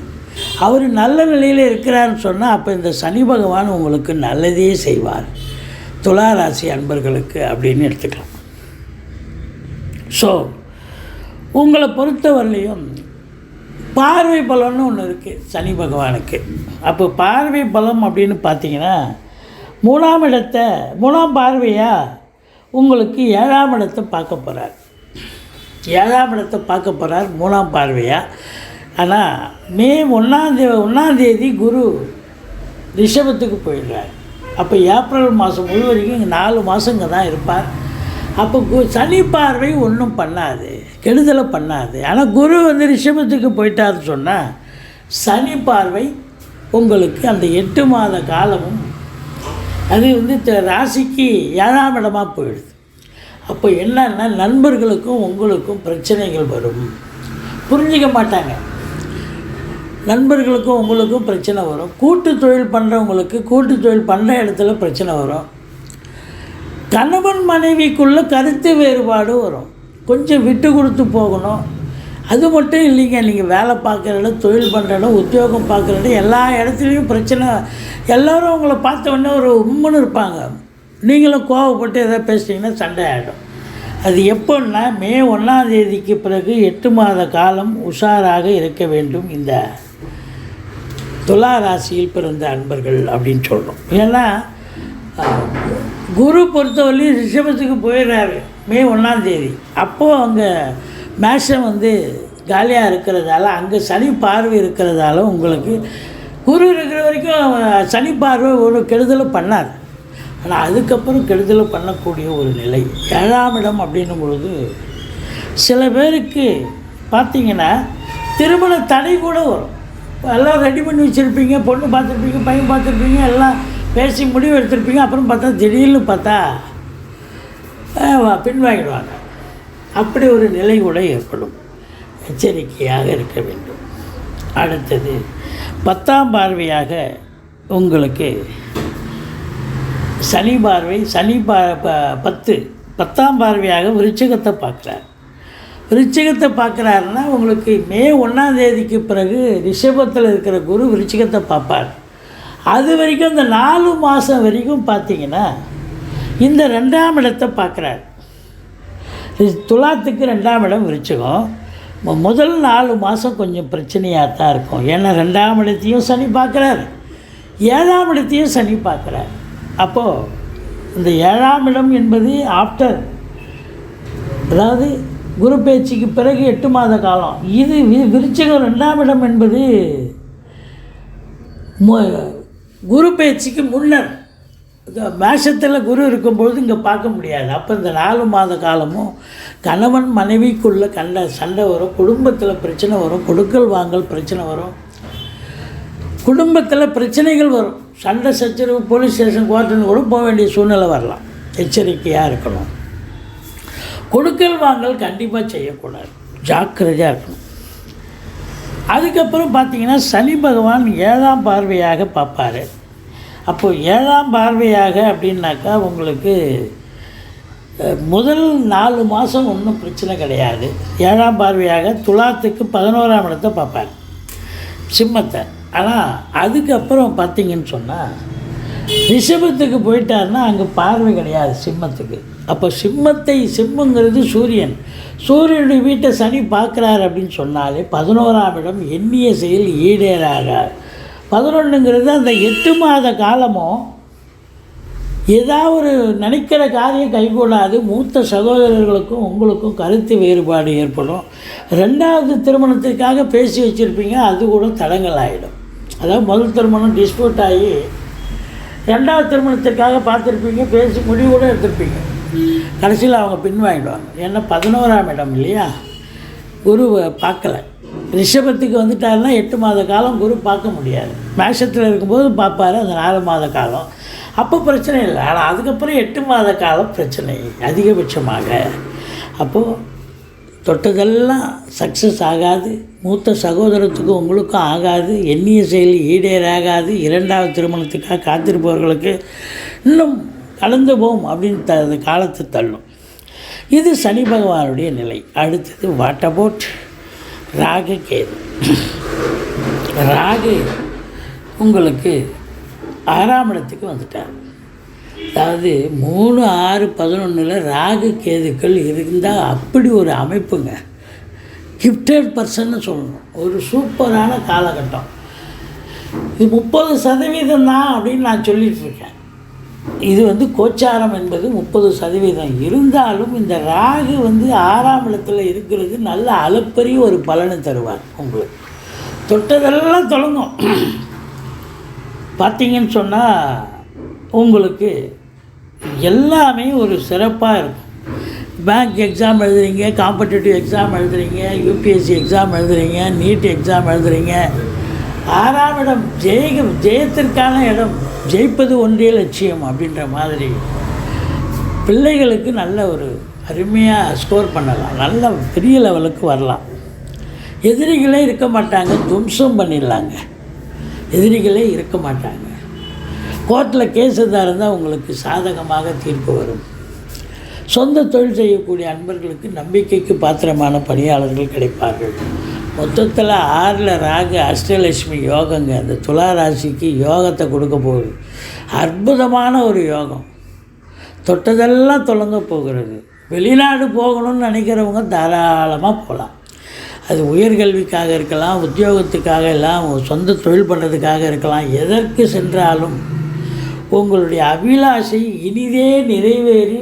S1: அவர் நல்ல நிலையில் இருக்கிறார்னு சொன்னால் அப்போ இந்த சனி பகவான் உங்களுக்கு நல்லதே செய்வார். துலா ராசி அன்பர்களுக்கு அப்படின்னு எடுத்துக்கலாம். ஸோ உங்களை பொறுத்தவரையிலையும் பார்வை பலன்னு ஒன்று இருக்குது சனி பகவானுக்கு. அப்போ பார்வை பலம் அப்படின்னு பார்த்தீங்கன்னா 3ஆம் பார்வையாக உங்களுக்கு 7ஆம் இடத்தை பார்க்க போகிறார். 7ஆம் இடத்தை பார்க்க போகிறார் 3ஆம் பார்வையாக. ஆனால் மே 1ஆம் தேதி குரு ரிஷபத்துக்கு போயிடுறார். அப்போ ஏப்ரல் மாதம் முழுவதுக்கும் இங்கே 4 மாதம் இங்கே தான் இருப்பார். அப்போ சனி பார்வை ஒன்றும் பண்ணாது, கெடுதலை பண்ணாது. ஆனால் குரு ரிஷபத்துக்கு போயிட்டாருன்னு சொன்னால் சனி பார்வை உங்களுக்கு அந்த 8 மாத காலமும் அது ராசிக்கு 7ஆம் இடமாக போயிடுது. அப்போ என்னன்னா நண்பர்களுக்கும் உங்களுக்கும் பிரச்சனைகள் வரும், புரிஞ்சிக்க மாட்டாங்க. நண்பர்களுக்கும் உங்களுக்கும் பிரச்சனை வரும். கூட்டு தொழில் பண்ணுறவங்களுக்கு கூட்டு தொழில் பண்ணுற இடத்துல பிரச்சனை வரும். கணவன் மனைவிக்குள்ளே கருத்து வேறுபாடு வரும். கொஞ்சம் விட்டு கொடுத்து போகணும். அது மட்டும் இல்லைங்க, நீங்கள் வேலை பார்க்குற இடம், தொழில் பண்ணுற இடம், உத்தியோகம் பார்க்குற இடம், எல்லா இடத்துலையும் பிரச்சனை. எல்லோரும் உங்களை பார்த்த உடனே ஒரு உம்முன்னு இருப்பாங்க. நீங்களும் கோவப்பட்டு எதாவது பேசிட்டிங்கன்னா சண்டை ஆகிடும். அது எப்போன்னா மே 1ஆம் தேதிக்கு பிறகு 8 மாத காலம் உஷாராக இருக்க வேண்டும் இந்த துலா ராசியில் பிறந்த அன்பர்கள் அப்படின்னு சொல்கிறோம். ஏன்னா குரு பொறுத்தவரையும் ரிஷபத்துக்கு போயிடுறாரு மே 1ஆம் தேதி. அப்போது அங்கே மேஷம் காலியாக இருக்கிறதால, அங்கே சனி பார்வை இருக்கிறதால உங்களுக்கு குரு இருக்கிற வரைக்கும் சனி பார்வை ஒரு கெடுதலும் பண்ணாது. ஆனால் அதுக்கப்புறம் கெடுதலை பண்ணக்கூடிய ஒரு நிலை 7ஆம் இடம் அப்படின்னும் பொழுது சில பேருக்கு பார்த்திங்கன்னா திருமண தடை கூட வரும். எல்லாம் ரெடி பண்ணி வச்சுருப்பீங்க, பொண்ணு பார்த்துருப்பீங்க, பையன் பார்த்துருப்பீங்க, எல்லாம் பேசி முடிவு எடுத்துருப்பீங்க. அப்புறம் பார்த்தா திடீர்னு பார்த்தா பின்வாங்கிடுவாங்க. அப்படி ஒரு நிலை கூட ஏற்படும். எச்சரிக்கையாக இருக்க வேண்டும். அடுத்தது 10ஆம் பார்வையாக உங்களுக்கு சனி பார்வை. 10ஆம் பார்வையாக விருச்சிகத்தை பார்க்குறார். விருச்சிகத்தை பார்க்குறாருன்னா உங்களுக்கு மே 1ஆம் தேதிக்கு பிறகு ரிஷபத்தில் இருக்கிற குரு விருச்சிகத்தை பார்ப்பார். அது வரைக்கும் இந்த 4 மாதம் வரைக்கும் பார்த்திங்கன்னா இந்த 2ஆம் இடத்தை பார்க்குறார். துலாத்துக்கு 2ஆம் இடம் விருச்சிகம். முதல் 4 மாதம் கொஞ்சம் பிரச்சனையாக தான் இருக்கும். ஏன்னா 2ஆம் இடத்தையும் சனி பார்க்குறார், 7ஆம் இடத்தையும் சனி பார்க்குறார். அப்போது இந்த 7ஆம் இடம் என்பது ஆஃப்டர், அதாவது குரு பேச்சுக்கு பிறகு 8 மாத காலம். இது விருச்சிகம் 2ஆம் இடம் என்பது குரு பேச்சுக்கு முன்னர் மேஷத்தில் குரு இருக்கும்பொழுது இங்கே பார்க்க முடியாது. அப்போ இந்த 4 மாத காலமும் கணவன் மனைவிக்குள்ளே சண்டை வரும், குடும்பத்தில் பிரச்சனை வரும், கொடுக்கல் வாங்கல் பிரச்சனை வரும், குடும்பத்தில் பிரச்சனைகள் வரும், சண்டை சச்சரவு, போலீஸ் ஸ்டேஷன் கோர்ட்டுன்னு கூட போக வேண்டிய சூழ்நிலை வரலாம். எச்சரிக்கையாக இருக்கணும். கொடுக்கல் வாங்கல் கண்டிப்பாக செய்யக்கூடாது, ஜாக்கிரதையாக இருக்கணும். அதுக்கப்புறம் பார்த்திங்கன்னா சனி பகவான் 7ஆம் பார்வையாக பார்ப்பார். அப்போது 7ஆம் பார்வையாக அப்படின்னாக்கா உங்களுக்கு முதல் 4 மாதம் ஒன்றும் பிரச்சனை கிடையாது. 7ஆம் பார்வையாக துலாத்துக்கு 11ஆம் இடத்தை பார்ப்பார், சிம்மத்தை. ஆனால் அதுக்கப்புறம் பார்த்திங்கன்னு சொன்னால் ரிஷபத்துக்கு போயிட்டாருன்னா அங்கே பார்வை கிடையாது சிம்மத்துக்கு. அப்போ சிம்மங்கிறது சூரியன், சூரியனுடைய வீட்டை சனி பார்க்குறாரு அப்படின்னு சொன்னாலே 11ஆம் இடம் எண்ணிய செயல் ஈடேறாகாது. 11ங்கிறது அந்த 8 மாத காலமும் ஏதாவது ஒரு நினைக்கிற காரியம் கைகூடாது. மூத்த சகோதரர்களுக்கும் உங்களுக்கும் கருத்து வேறுபாடு ஏற்படும். 2வது திருமணத்திற்காக பேசி வச்சுருப்பீங்க, அது கூட தடங்கள் ஆகிடும். அதாவது முதல் திருமணம் டிஸ்பியூட் ஆகி 2வது திருமணத்திற்காக பார்த்துருப்பீங்க, பேசி முடிவு கூட எடுத்திருப்பீங்க, கடைசியில் அவங்க பின்வாங்கிடுவாங்க. ஏன்னா 11ஆம் இடம் இல்லையா, குருவை பார்க்கலை. ரிஷபத்துக்கு வந்துட்டாருன்னா 8 மாத காலம் குரு பார்க்க முடியாது. மேஷத்தில் இருக்கும்போது பார்ப்பார் அந்த 4 மாத காலம், அப்போ பிரச்சனை இல்லை. ஆனால் அதுக்கப்புறம் 8 மாத காலம் பிரச்சனை அதிகபட்சமாக. அப்போது தொட்டதெல்லாம் சக்ஸஸ் ஆகாது, மூத்த சகோதரத்துக்கும் உங்களுக்கும் ஆகாது, எண்ணிய செயல் ஈடேறாகாது. 2வது திருமணத்துக்காக காத்திருப்பவர்களுக்கு இன்னும் கலந்து போகும் அப்படின்னு அந்த காலத்தை தள்ளும். இது சனி பகவானுடைய நிலை. அடுத்தது வாட் அபவுட் ராகு கேது. ராகு உங்களுக்கு 6ஆம் இடத்துக்கு வந்துட்டார். அதாவது 3, 6, 11 ராகு கேதுக்கள் இருந்தால் அப்படி ஒரு அமைப்புங்க. கிஃப்டட் பர்சன்னு சொல்லணும். ஒரு சூப்பரான காலகட்டம். இது 30% தான் அப்படின்னு நான் சொல்லிகிட்ருக்கேன். இது கோச்சாரம் என்பது 30% இருந்தாலும் இந்த ராகு 6ஆம் இடத்துல இருக்கிறது நல்ல அளப்பரிய ஒரு பலனை தருவார். உங்களுக்கு தொட்டதெல்லாம் தொடங்கும். பார்த்தீங்கன்னு சொன்னால் உங்களுக்கு எல்லாமே ஒரு சிறப்பாக இருக்கும். பேங்க் எக்ஸாம் எழுதுறீங்க, காம்படிட்டிவ் எக்ஸாம் எழுதுறீங்க, யூபிஎஸ்சி எக்ஸாம் எழுதுறீங்க, நீட் எக்ஸாம் எழுதுறீங்க. 6ஆம் இடம் ஜெயத்திற்கான இடம், ஜெயிப்பது ஒன்றே லட்சியம் அப்படின்ற மாதிரி பிள்ளைகளுக்கு நல்ல ஒரு அருமையாக ஸ்கோர் பண்ணலாம், நல்ல பெரிய லெவலுக்கு வரலாம். எதிரிகளே இருக்க மாட்டாங்க, தும்சம் பண்ணிடலாங்க. எதிரிகளே இருக்க மாட்டாங்க. கோர்ட்டில் கேஸ் எதாக இருந்தால் உங்களுக்கு சாதகமாக தீர்ப்பு வரும். சொந்த தொழில் செய்யக்கூடிய அன்பர்களுக்கு நம்பிக்கைக்கு பாத்திரமான பணியாளர்கள் கிடைப்பார்கள். மொத்தத்தில் 6ல் ராகு அஷ்டலட்சுமி யோகங்க. அந்த துலா ராசிக்கு யோகத்தை கொடுக்க போகுது. அற்புதமான ஒரு யோகம். தொட்டதெல்லாம் தொடங்க போகிறது. வெளிநாடு போகணும்னு நினைக்கிறவங்க தாராளமாக போகலாம். அது உயர்கல்விக்காக இருக்கலாம், உத்தியோகத்துக்காக எல்லாம், சொந்த தொழில் பண்ணுறதுக்காக இருக்கலாம். எதற்கு சென்றாலும் உங்களுடைய அபிலாஷை இனிதே நிறைவேறி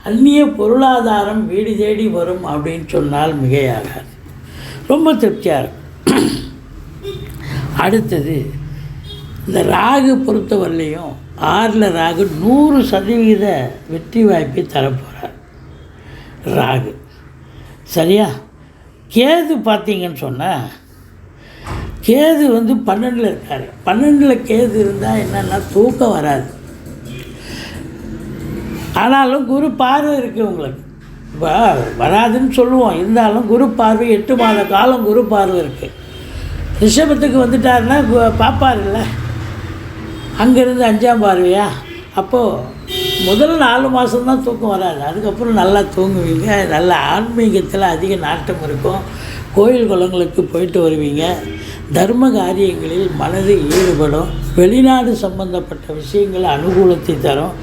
S1: அந்நிய பொருளாதாரம் வீடு தேடி வரும் அப்படின்னு சொன்னால் மிகையாகாது. ரொம்ப திருப்தியாக இருக்கும். அடுத்தது இந்த ராகு பொறுத்தவரையிலையும் 6ல் ராகு 100% வெற்றி வாய்ப்பை தரப்போகிறார் ராகு. சரியா? கேது பார்த்தீங்கன்னு சொன்னால் கேது 12ல் இருக்கார். 12ல் கேது இருந்தால் என்னென்னா தூக்கம் வராது. ஆனாலும் குரு பார்வை இருக்குது உங்களுக்கு. இப்போ வராதுன்னு சொல்லுவோம், இருந்தாலும் குரு பார்வை 8 மாத காலம் குரு பார்வை இருக்குது. ரிஷபத்துக்கு வந்துட்டாருன்னா பார்ப்பார் இல்லை, அங்கேருந்து 5ஆம் பார்வையா. அப்போது முதல் 4 மாதம்தான் தூக்கம் வராது, அதுக்கப்புறம் நல்லா தூங்குவீங்க. நல்ல ஆன்மீகத்தில் அதிக நாட்டம் இருக்கும். கோயில் குளங்களுக்கு போயிட்டு வருவீங்க. தர்ம காரியங்களில் மனது ஈடுபடும். வெளிநாடு சம்பந்தப்பட்ட விஷயங்கள் அனுகூலத்தை தரும்.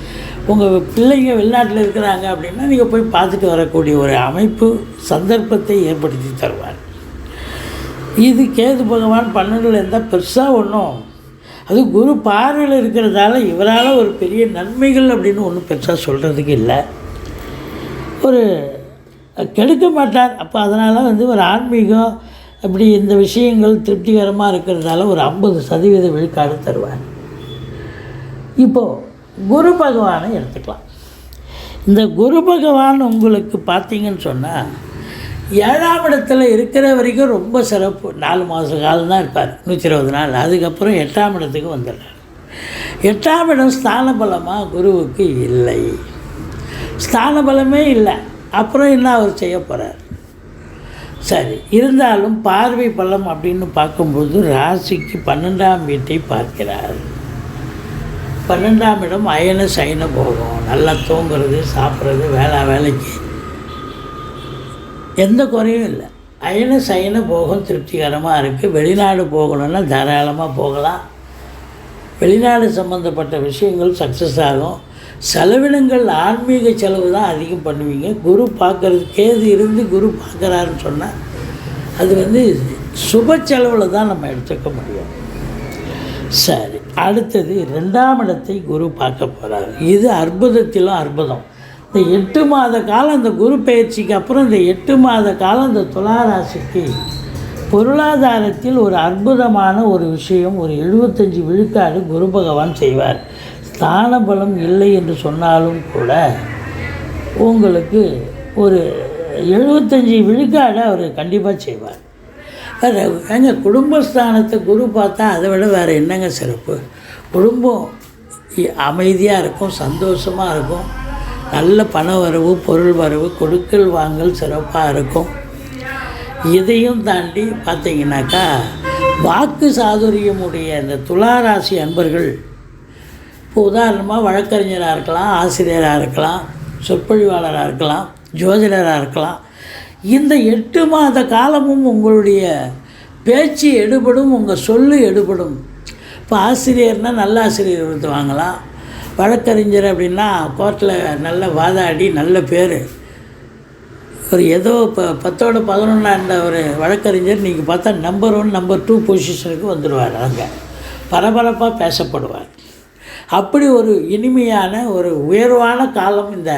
S1: உங்கள் பிள்ளைங்க வெளிநாட்டில் இருக்கிறாங்க அப்படின்னா நீங்கள் போய் பார்த்துட்டு வரக்கூடிய ஒரு அமைப்பு, சந்தர்ப்பத்தை ஏற்படுத்தி தருவார். இது கேது பகவான் 12ல் இருந்தால் பெருசாக ஒன்றும், அது குரு பார்வையில் இருக்கிறதால இவரால் ஒரு பெரிய நன்மைகள் அப்படின்னு ஒன்றும் பெருசாக சொல்கிறதுக்கு இல்லை. ஒரு கெடுக்க மாட்டார். அப்போ அதனால் ஒரு ஆன்மீகம் அப்படி இந்த விஷயங்கள் திருப்திகரமாக இருக்கிறதால ஒரு 50% விழுக்காடு தருவார். இப்போது குரு பகவானை எடுத்துக்கலாம். இந்த குரு பகவான் உங்களுக்கு பார்த்தீங்கன்னு சொன்னால் 7ஆம் இடத்துல இருக்கிற வரைக்கும் ரொம்ப சிறப்பு. 4 மாத காலம் தான் இருப்பார், 120 நாள். அதுக்கப்புறம் 8ஆம் இடத்துக்கு வந்துடுறார். 8ஆம் இடம் ஸ்தான பலமாக குருவுக்கு இல்லை, ஸ்தான பலமே இல்லை. அப்புறம் என்ன அவர் செய்ய போகிறார்? சரி, இருந்தாலும் பார்வை பலம் அப்படின்னு பார்க்கும்போது ராசிக்கு 12ஆம் வீட்டை பார்க்கிறார். 12ஆம் இடம் அயன சயன போகும். நல்லா தூங்குறது, சாப்பிட்றது, வேலைக்கு எந்த குறையும் இல்லை. அயன சயன போகம் திருப்திகரமாக இருக்குது. வெளிநாடு போகணுன்னா தாராளமாக போகலாம். வெளிநாடு சம்மந்தப்பட்ட விஷயங்கள் சக்ஸஸ் ஆகும். செலவினங்கள் ஆன்மீக செலவு தான் அதிகம் பண்ணுவீங்க. குரு பார்க்குறது, கேது இருந்து குரு பார்க்குறாருன்னு சொன்னால் அது சுப செலவில் தான் நம்ம எடுத்துக்க முடியும். சரி, அடுத்தது 2ஆம் இடத்தை குரு பார்க்க போகிறார். இது அற்புதத்திலும் அற்புதம். இந்த 8 மாத காலம், இந்த குரு பயிற்சிக்கு அப்புறம் இந்த 8 மாத காலம் இந்த துலா ராசிக்கு பொருளாதாரத்தில் ஒரு அற்புதமான ஒரு விஷயம், ஒரு 75 விழுக்காடு குரு பகவான் செய்வார். ஸ்தான பலம் இல்லை என்று சொன்னாலும் கூட உங்களுக்கு ஒரு 75 விழுக்காடு அவர் கண்டிப்பாக செய்வார். வேறு குடும்பஸ்தானத்தை குரு பார்த்தா அதை விட வேறு என்னங்க சிறப்பு? குடும்பம் அமைதியாக இருக்கும், சந்தோஷமாக இருக்கும், நல்ல பண வரவு, பொருள் வரவு, கொடுக்கல் வாங்கல் சிறப்பாக இருக்கும். இதையும் தாண்டி பார்த்தீங்கன்னாக்கா வாக்கு சாதுரியமுடைய இந்த துளாராசி அன்பர்கள், இப்போ உதாரணமாக வழக்கறிஞராக இருக்கலாம், ஆசிரியராக இருக்கலாம், சொற்பொழிவாளராக இருக்கலாம், ஜோதிடராக இருக்கலாம். இந்த 8 மாத காலமும் உங்களுடைய பேச்சு எடுபடும், உங்கள் சொல்லு எடுபடும். இப்போ ஆசிரியர்னால் நல்ல ஆசிரியர் விருது வாங்கலாம். வழக்கறிஞர் அப்படின்னா கோர்ட்டில் நல்ல வாதாடி நல்ல பேர். ஒரு ஏதோ இப்போ 10ஓட 11 ஒரு வழக்கறிஞர் நீங்கள் பார்த்தா நம்பர் 1 நம்பர் 2 பொசிஷனுக்கு வந்துடுவார். அங்கே பரபரப்பாக பேசப்படுவார். அப்படி ஒரு இனிமையான ஒரு உயர்வான காலம் இந்த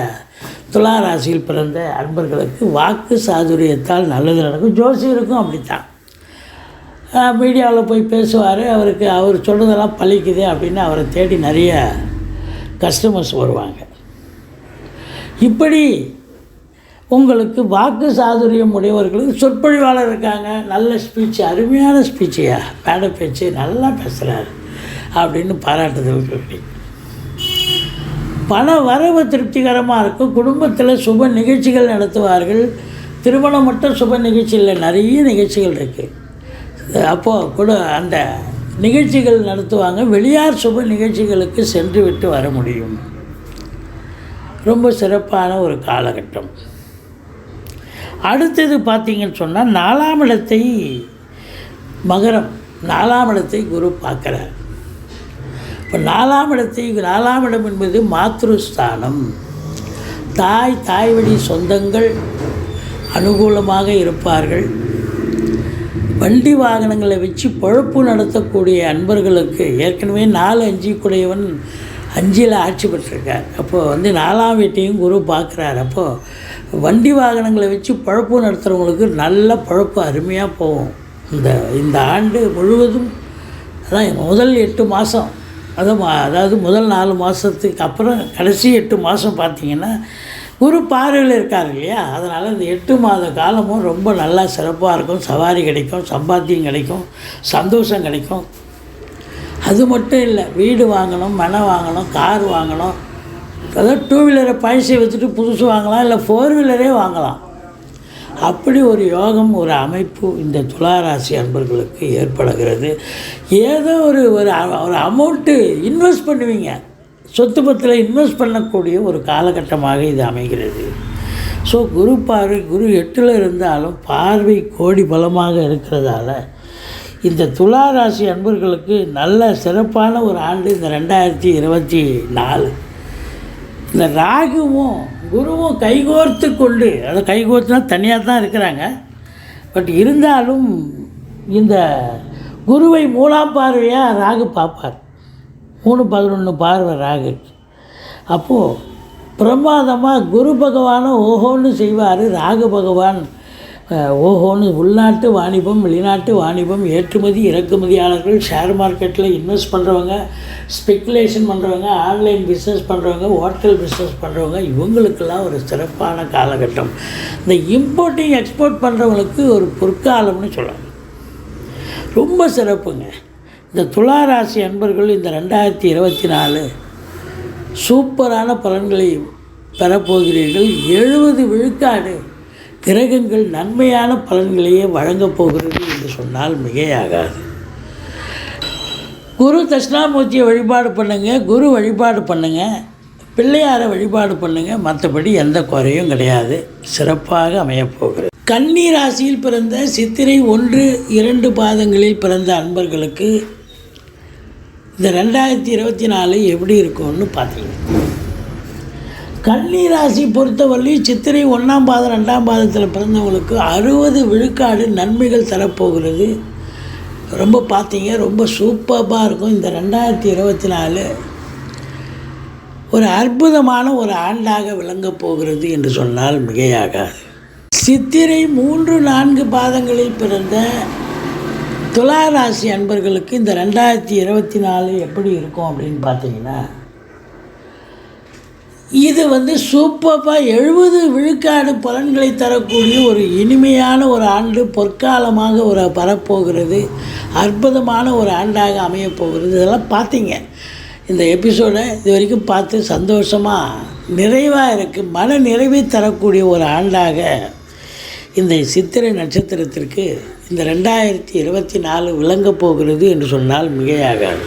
S1: துலா ராசியில் பிறந்த அன்பர்களுக்கு. வாக்கு சாதுரியத்தால் நல்லது நடக்கும். ஜோசியருக்கும் அப்படித்தான். மீடியாவில் போய் பேசுவார், அவருக்கு அவர் சொல்கிறதெல்லாம் பழிக்குது அப்படின்னு அவரை தேடி நிறைய கஸ்டமர்ஸ் வருவாங்க. இப்படி உங்களுக்கு வாக்கு சாதுரியம் உடையவர்களுக்கு சொற்பொழிவாளர் இருக்காங்க, நல்ல ஸ்பீச்சு, அருமையான ஸ்பீச்சையா, மேடை பேச்சு நல்லா பேசுகிறாரு அப்படின்னு பாராட்டுதல் இருக்கு. பண வரவு திருப்திகரமாக இருக்கும். குடும்பத்தில் சுப நிகழ்ச்சிகள் நடத்துவார்கள். திருமணம் மட்டும் சுப நிகழ்ச்சி இல்லை, நிறைய நிகழ்ச்சிகள் இருக்குது. அப்போது கூட அந்த நிகழ்ச்சிகள் நடத்துவாங்க. வெளியார் சுப நிகழ்ச்சிகளுக்கு சென்று விட்டு வர முடியும். ரொம்ப சிறப்பான ஒரு காலகட்டம். அடுத்தது பார்த்திங்கன்னு சொன்னால் 4ஆம் இடத்தை மகரம், 4ஆம் இடத்தை குரு பார்க்குறார். இப்போ 4ஆம் இடம் என்பது மாத்ருஸ்தானம். தாய் வழி சொந்தங்கள் அனுகூலமாக இருப்பார்கள். வண்டி வாகனங்களை வச்சு பொழப்பு நடத்தக்கூடிய அன்பர்களுக்கு ஏற்கனவே 4 5 கூடையவன் 5ல் ஆட்சி பெற்றிருக்கார். அப்போது 4ஆம் வீட்டையும் குரு பார்க்குறார். அப்போது வண்டி வாகனங்களை வச்சு பொழப்பு நடத்துகிறவங்களுக்கு நல்ல பொழப்பு அருமையாக போகும். இந்த ஆண்டு முழுவதும் அதான் முதல் 8 மாதம், அதாவது முதல் 4 மாதத்துக்கு அப்புறம் கடைசி 8 மாதம் பார்த்திங்கன்னா குரு பார்வையில் இருக்கார் இல்லையா? அதனால் இந்த 8 மாத காலமும் ரொம்ப நல்லா சிறப்பாக இருக்கும். சவாரி கிடைக்கும், சம்பாத்தியம் கிடைக்கும், சந்தோஷம் கிடைக்கும். அது மட்டும் இல்லை, வீடு வாங்கணும், மனை வாங்கணும், கார் வாங்கணும். அதாவது 2 வீலரை பழசை வச்சுட்டு புதுசு வாங்கலாம், இல்லை 4 வீலரே வாங்கலாம். அப்படி ஒரு யோகம், ஒரு அமைப்பு இந்த துளாராசி அன்பர்களுக்கு ஏற்படுகிறது. ஏதோ ஒரு அமௌண்ட்டு இன்வெஸ்ட் பண்ணுவீங்க, சொத்து பத்தில் இன்வெஸ்ட் பண்ணக்கூடிய ஒரு காலகட்டமாக இது அமைகிறது. ஸோ குரு பார்வை, குரு 8ல் இருந்தாலும் பார்வை கோடி பலமாக இருக்கிறதால இந்த துளாராசி அன்பர்களுக்கு நல்ல சிறப்பான ஒரு ஆண்டு இந்த 2024. இந்த ராகுவும் குருவும் கைகோர்த்து கொண்டு, அதை கைகோர்த்துனா தனியாக தான் இருக்கிறாங்க, பட் இருந்தாலும் இந்த குருவை 3ஆம் பார்வையாக ராகு பார்ப்பார். 3-11 பார்வை ராகு. அப்போது பிரமாதமாக குரு பகவானும் ஓஹோன்னு செய்வார். ராகு பகவான் ஓஹோன்னு உள்நாட்டு வாணிபம், வெளிநாட்டு வாணிபம், ஏற்றுமதி இறக்குமதியாளர்கள், ஷேர் மார்க்கெட்டில் இன்வெஸ்ட் பண்ணுறவங்க, ஸ்பெக்குலேஷன் பண்ணுறவங்க, ஆன்லைன் பிஸ்னஸ் பண்ணுறவங்க, ஹோட்டல் பிஸ்னஸ் பண்ணுறவங்க, இவங்களுக்கெல்லாம் ஒரு சிறப்பான காலகட்டம். இந்த இம்போர்ட்டிங் எக்ஸ்போர்ட் பண்ணுறவங்களுக்கு ஒரு பொற்காலம்னு சொல்லலாம். ரொம்ப சிறப்புங்க. இந்த துளாராசி அன்பர்கள் இந்த 2024 சூப்பரான பலன்களை பெறப்போகிறீர்கள். 70 விழுக்காடு கிரகங்கள் நன்மையான பலன்களையே வழங்கப் போகிறது என்று சொன்னால் மிகையாகாது. குரு தட்சிணாமூர்த்தியை வழிபாடு பண்ணுங்கள், குரு வழிபாடு பண்ணுங்கள், பிள்ளையாரை வழிபாடு பண்ணுங்கள். மற்றபடி எந்த குறையும் கிடையாது. சிறப்பாக அமையப்போகிறது. கன்னி ராசியில் பிறந்த சித்திரை 1, 2 பாதங்களில் பிறந்த அன்பர்களுக்கு இந்த 2024 எப்படி இருக்கும்னு பார்த்தீங்க. கன்னி ராசி பொறுத்தவரை சித்திரை 1ஆம் பாதம் 2ஆம் பாதத்தில் பிறந்தவங்களுக்கு 60 விழுக்காடு நன்மைகள் தரப்போகிறது. ரொம்ப பார்த்தீங்க, ரொம்ப சூப்பராக இருக்கும். இந்த 2024 ஒரு அற்புதமான ஒரு ஆண்டாக விளங்கப் போகிறது என்று சொன்னால் மிகையாகாது. சித்திரை 3, 4 பாதங்களில் பிறந்த துளாராசி அன்பர்களுக்கு இந்த 2024 எப்படி இருக்கும் அப்படின்னு பார்த்தீங்கன்னா, இது சூப்பராக 70 விழுக்காடு பலன்களை தரக்கூடிய ஒரு இனிமையான ஒரு ஆண்டு, பொற்காலமாக ஒரு வரப்போகிறது. அற்புதமான ஒரு ஆண்டாக அமையப்போகிறது. இதெல்லாம் பார்த்தீங்க. இந்த எபிசோடை இது வரைக்கும் பார்த்து சந்தோஷமாக நிறைவாக இருக்குது. மன நிறைவை தரக்கூடிய ஒரு ஆண்டாக இந்த சித்திரை நட்சத்திரத்திற்கு இந்த 2024 விளங்கப் போகிறது என்று சொன்னால் மிகையாகாது.